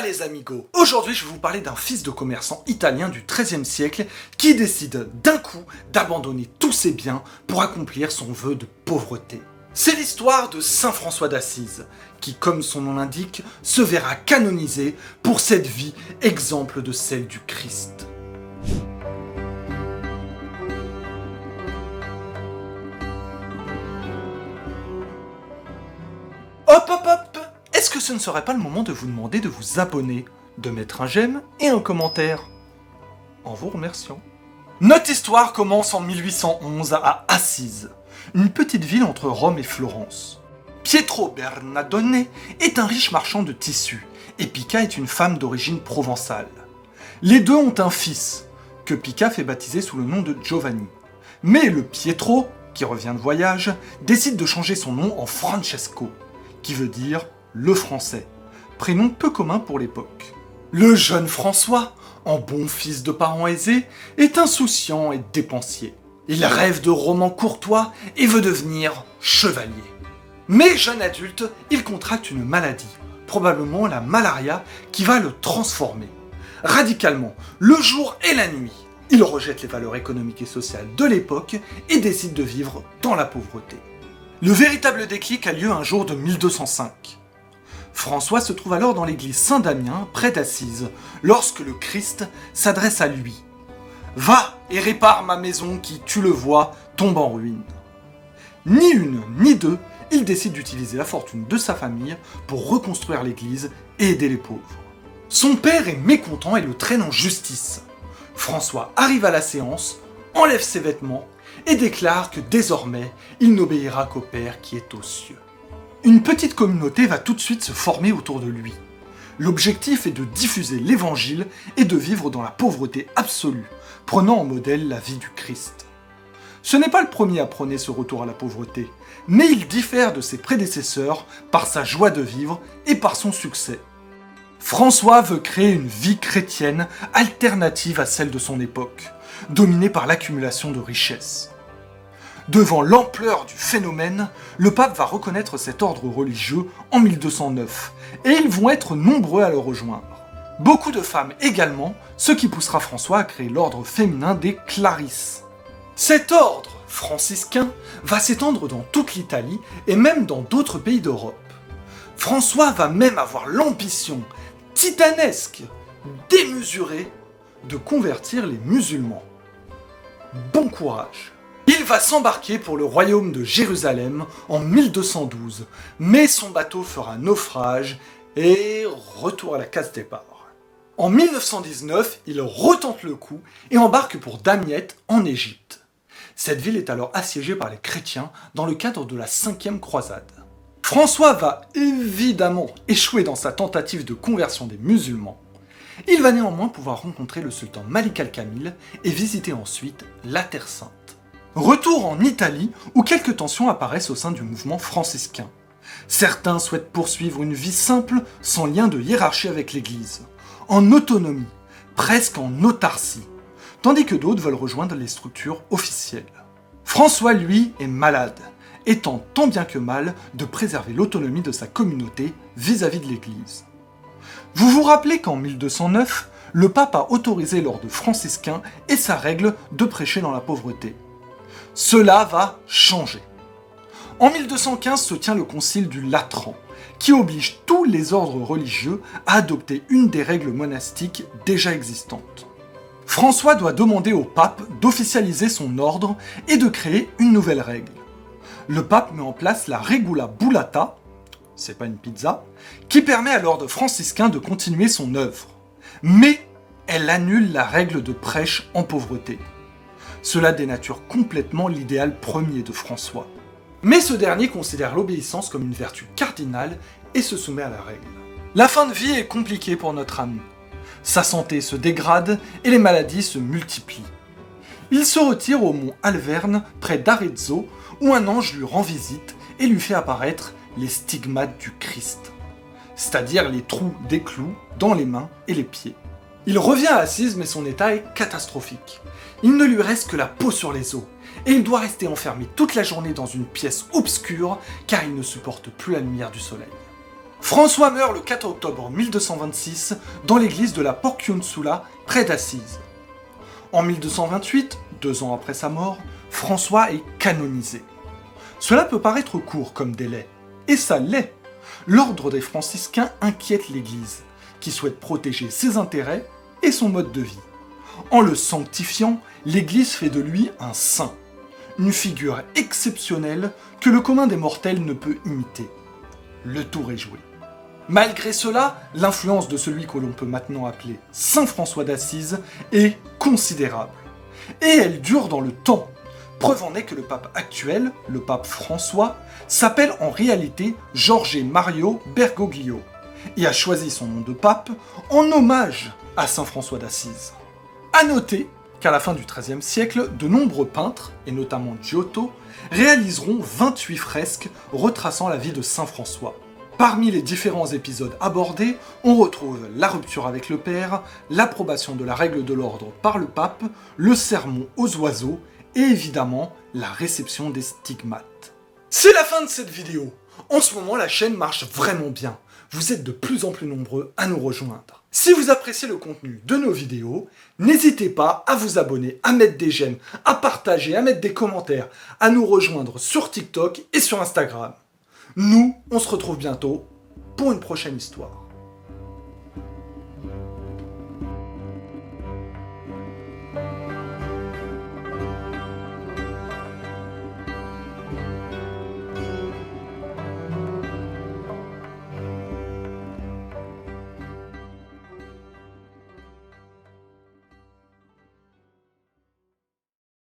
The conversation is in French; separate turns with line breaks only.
les amigos, aujourd'hui je vais vous parler d'un fils de commerçant italien du XIIIe siècle qui décide d'un coup d'abandonner tous ses biens pour accomplir son vœu de pauvreté. C'est l'histoire de Saint François d'Assise, qui, comme son nom l'indique, se verra canonisé pour cette vie exemple de celle du Christ. Hop hop hop! Est-ce que ce ne serait pas le moment de vous demander de vous abonner, de mettre un j'aime et un commentaire? En vous remerciant. Notre histoire commence en 1811 à Assise, une petite ville entre Rome et Florence. Pietro Bernardone est un riche marchand de tissus, et Pica est une femme d'origine provençale. Les deux ont un fils, que Pica fait baptiser sous le nom de Giovanni. Mais le Pietro, qui revient de voyage, décide de changer son nom en Francesco, qui veut dire le français, prénom peu commun pour l'époque. Le jeune François, en bon fils de parents aisés, est insouciant et dépensier. Il rêve de romans courtois et veut devenir chevalier. Mais jeune adulte, il contracte une maladie, probablement la malaria, qui va le transformer. Radicalement, le jour et la nuit, il rejette les valeurs économiques et sociales de l'époque et décide de vivre dans la pauvreté. Le véritable déclic a lieu un jour de 1205. François se trouve alors dans l'église Saint-Damien, près d'Assise, lorsque le Christ s'adresse à lui. « Va et répare ma maison qui, tu le vois, tombe en ruine. » Ni une, ni deux, il décide d'utiliser la fortune de sa famille pour reconstruire l'église et aider les pauvres. Son père est mécontent et le traîne en justice. François arrive à la séance, enlève ses vêtements et déclare que désormais, il n'obéira qu'au Père qui est aux cieux. Une petite communauté va tout de suite se former autour de lui. L'objectif est de diffuser l'évangile et de vivre dans la pauvreté absolue, prenant en modèle la vie du Christ. Ce n'est pas le premier à prôner ce retour à la pauvreté, mais il diffère de ses prédécesseurs par sa joie de vivre et par son succès. François veut créer une vie chrétienne alternative à celle de son époque, dominée par l'accumulation de richesses. Devant l'ampleur du phénomène, le pape va reconnaître cet ordre religieux en 1209, et ils vont être nombreux à le rejoindre. Beaucoup de femmes également, ce qui poussera François à créer l'ordre féminin des Clarisses. Cet ordre franciscain va s'étendre dans toute l'Italie et même dans d'autres pays d'Europe. François va même avoir l'ambition titanesque, démesurée, de convertir les musulmans. Bon courage! Il va s'embarquer pour le royaume de Jérusalem en 1212, mais son bateau fera naufrage et retour à la case départ. En 1919, il retente le coup et embarque pour Damiette en Égypte. Cette ville est alors assiégée par les chrétiens dans le cadre de la 5e croisade. François va évidemment échouer dans sa tentative de conversion des musulmans. Il va néanmoins pouvoir rencontrer le sultan Malik al-Kamil et visiter ensuite la Terre Sainte. Retour en Italie où quelques tensions apparaissent au sein du mouvement franciscain. Certains souhaitent poursuivre une vie simple sans lien de hiérarchie avec l'Église, en autonomie, presque en autarcie, tandis que d'autres veulent rejoindre les structures officielles. François, lui, est malade, et tente tant bien que mal de préserver l'autonomie de sa communauté vis-à-vis de l'Église. Vous vous rappelez qu'en 1209, le pape a autorisé l'ordre franciscain et sa règle de prêcher dans la pauvreté. Cela va changer. En 1215 se tient le concile du Latran, qui oblige tous les ordres religieux à adopter une des règles monastiques déjà existantes. François doit demander au pape d'officialiser son ordre et de créer une nouvelle règle. Le pape met en place la Regula Bullata, c'est pas une pizza, qui permet à l'ordre franciscain de continuer son œuvre. Mais elle annule la règle de prêche en pauvreté. Cela dénature complètement l'idéal premier de François. Mais ce dernier considère l'obéissance comme une vertu cardinale et se soumet à la règle. La fin de vie est compliquée pour notre ami. Sa santé se dégrade et les maladies se multiplient. Il se retire au mont Alverne, près d'Arezzo, où un ange lui rend visite et lui fait apparaître les stigmates du Christ, c'est-à-dire les trous des clous dans les mains et les pieds. Il revient à Assise, mais son état est catastrophique. Il ne lui reste que la peau sur les os, et il doit rester enfermé toute la journée dans une pièce obscure, car il ne supporte plus la lumière du soleil. François meurt le 4 octobre 1226 dans l'église de la Porciuncula, près d'Assise. En 1228, 2 ans après sa mort, François est canonisé. Cela peut paraître court comme délai, et ça l'est. L'ordre des franciscains inquiète l'Église, qui souhaite protéger ses intérêts et son mode de vie. En le sanctifiant, l'Église fait de lui un saint, une figure exceptionnelle que le commun des mortels ne peut imiter. Le tour est joué. Malgré cela, l'influence de celui que l'on peut maintenant appeler Saint François d'Assise est considérable. Et elle dure dans le temps. Preuve en est que le pape actuel, le pape François, s'appelle en réalité Jorge Mario Bergoglio et a choisi son nom de pape en hommage à Saint François d'Assise. A noter qu'à la fin du XIIIe siècle, de nombreux peintres, et notamment Giotto, réaliseront 28 fresques retraçant la vie de Saint François. Parmi les différents épisodes abordés, on retrouve la rupture avec le père, l'approbation de la règle de l'ordre par le pape, le sermon aux oiseaux et évidemment la réception des stigmates. C'est la fin de cette vidéo. En ce moment, la chaîne marche vraiment bien. Vous êtes de plus en plus nombreux à nous rejoindre. Si vous appréciez le contenu de nos vidéos, n'hésitez pas à vous abonner, à mettre des j'aime, à partager, à mettre des commentaires, à nous rejoindre sur TikTok et sur Instagram. Nous, on se retrouve bientôt pour une prochaine histoire.